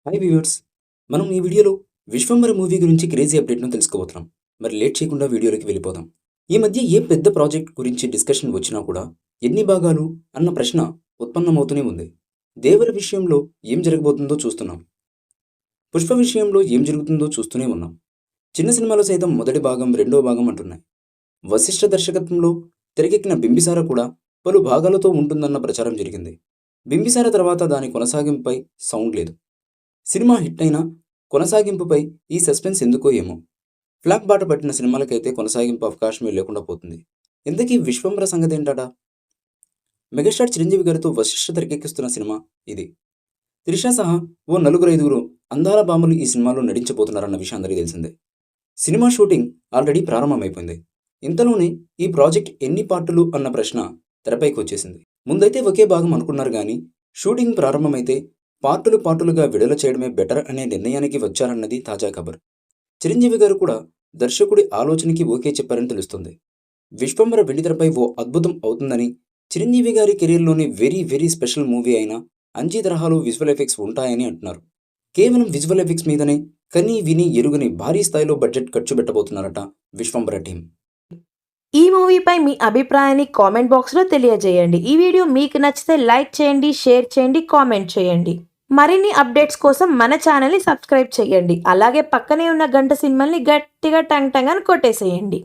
Hi viewers. మనం ఈ వీడియోలో 'విశ్వంబర' మూవీ గురించి క్రేజీ అప్డేట్‌ను తెలుసుకోబోతున్నాం. మరి లేట్ చేయకుండా వీడియోలోకి వెళ్ళిపోదాం. ఈ మధ్య ఏ పెద్ద ప్రాజెక్ట్ గురించి డిస్కషన్ వచ్చినా కూడా ఎన్ని భాగాలు అన్న ప్రశ్న ఉత్పన్నమవుతూనే ఉంది. 'దేవర' విషయంలో ఏం జరగబోతుందో చూస్తున్నాం. 'పుష్ప' విషయంలో ఏం జరుగుతుందో చూస్తూనే ఉన్నాం. చిన్న సినిమాలు సైతం మొదటి భాగం, రెండో భాగం అంటున్నాయి. 'వశిష్ఠ' దర్శకత్వంలో తెరకెక్కిన 'బింబిసార' కూడా పలు భాగాలతో ఉంటుందన్న ప్రచారం జరిగింది. 'బింబిసార' తర్వాత దాని కొనసాగింపుపై సౌండ్ లేదు. సినిమా హిట్ అయినా కొనసాగింపుపై ఈ సస్పెన్స్ ఎందుకో ఏమో. ఫ్లాప్ బాట పట్టిన సినిమాలకైతే కొనసాగింపు అవకాశమే లేకుండా పోతుంది. ఇంతకీ 'విశ్వంబర' సంగతేంటట? మెగాస్టార్ చిరంజీవి గారితో వశిష్ఠ తెరకెక్కిస్తున్న సినిమా ఇది. త్రిష సహా ఓ నలుగురైదుగురు అందాల భామలు ఈ సినిమాలో నటించబోతున్నారన్న విషయం అందరికీ తెలిసిందే. సినిమా షూటింగ్ ఆల్రెడీ ప్రారంభమైపోయింది. ఇంతలోనే ఈ ప్రాజెక్ట్ ఎన్ని పార్టులు అన్న ప్రశ్న తెరపైకి వచ్చేసింది. ముందైతే ఒకే భాగం అనుకున్నారు గానీ షూటింగ్ ప్రారంభమైతే పార్టులుగా విడుదల చేయడమే బెటర్ అనే నిర్ణయానికి వచ్చారన్నది తాజా ఖబర్. చిరంజీవి గారు కూడా దర్శకుడి ఆలోచనకి ఓకే చెప్పారని తెలుస్తుంది. 'విశ్వంబర' వెండితెరపై ఓ అద్భుతం అవుతుందని, చిరంజీవి గారి కెరీర్లోని వెరీ స్పెషల్ మూవీ అయిన 'అంజీ' తరహాలో విజువల్ ఎఫెక్ట్స్ ఉంటాయని అంటున్నారు. కేవలం విజువల్ ఎఫెక్ట్స్ మీదనే కని విని ఎరుగని భారీ స్థాయిలో బడ్జెట్ ఖర్చు పెట్టబోతున్నారట 'విశ్వంబర' టీం. ఈ మూవీపై మీ అభిప్రాయాన్ని కామెంట్ బాక్స్లో తెలియజేయండి. ఈ వీడియో మీకు నచ్చితే లైక్ చేయండి, షేర్ చేయండి, కామెంట్ చేయండి. మరిన్ని అప్డేట్స్ కోసం మన ఛానల్ని సబ్స్క్రైబ్ చేయండి. అలాగే పక్కనే ఉన్న గంట సింబల్ని గట్టిగా టంగ్ టంగ్ అని కొట్టేసేయండి.